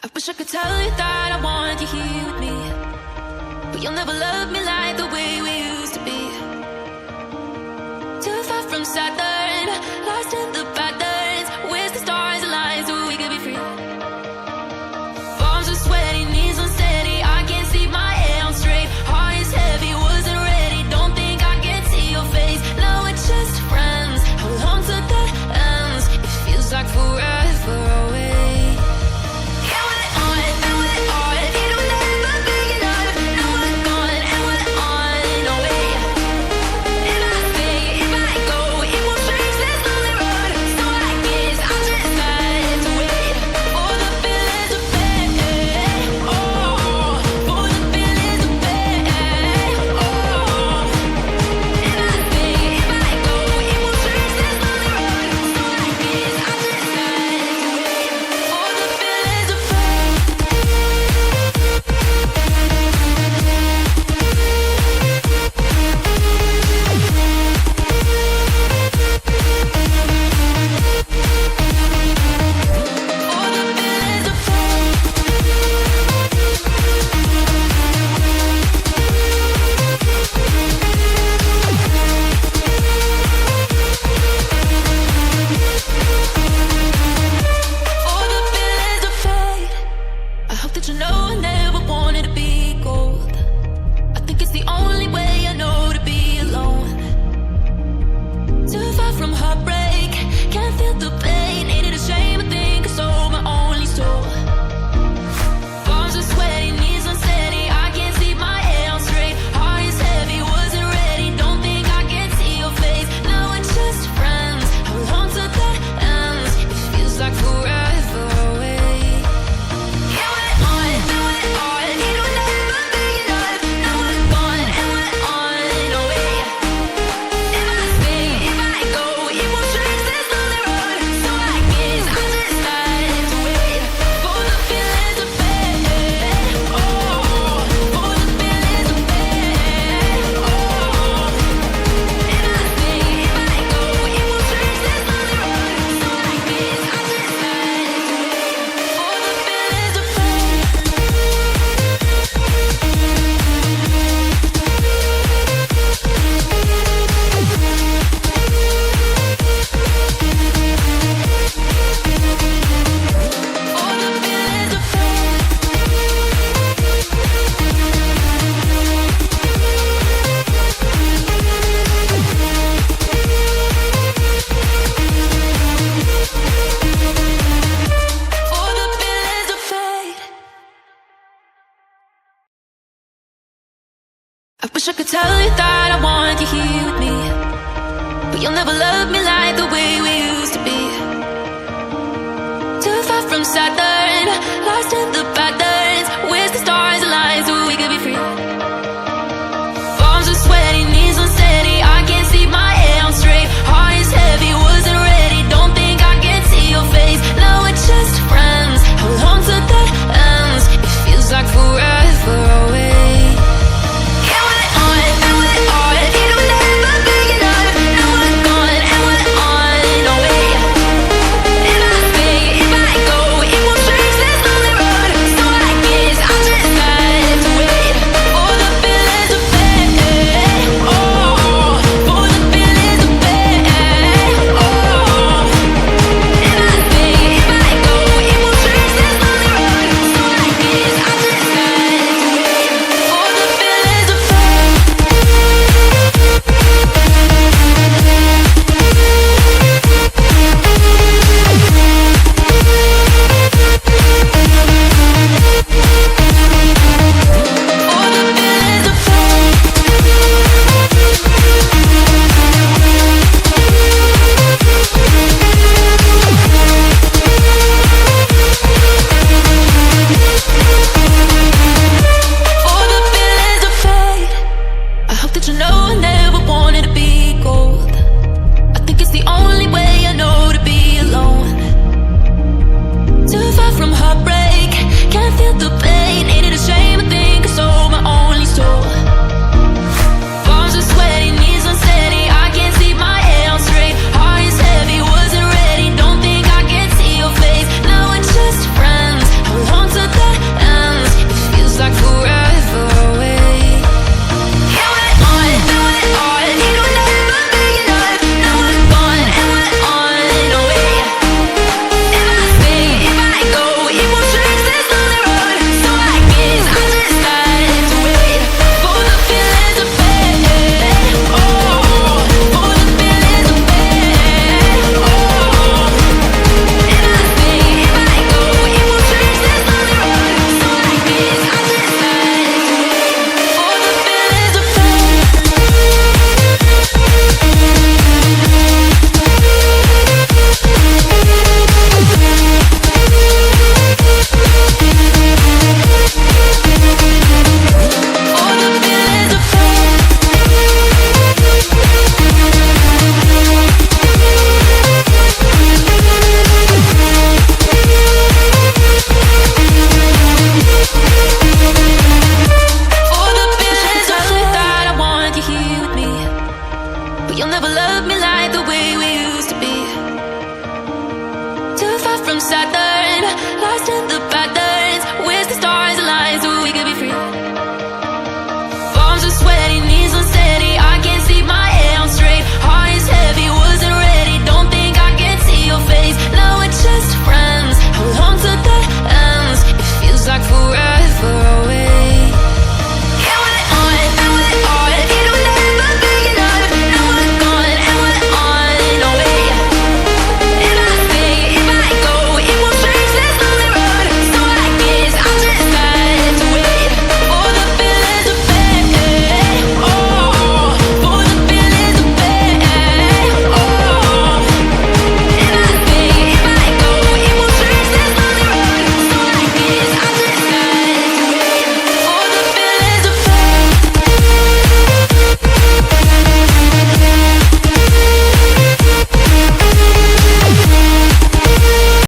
I wish I could tell you that I want you here with me, but you'll never love me like the way we used to be. Too far from Saturn, lost in the patterns. Where's the stars align so we could be free? Palms are sweaty, knees unsteady. I can't see my head on straight. Heart is heavy, wasn't ready. Don't think I can see your face. Now we're just friends. Hold on to the ends. It feels like forever away. I wish I could tell you that I want you here with me, but you'll never love me like the way we used to be. Too far from Saturn.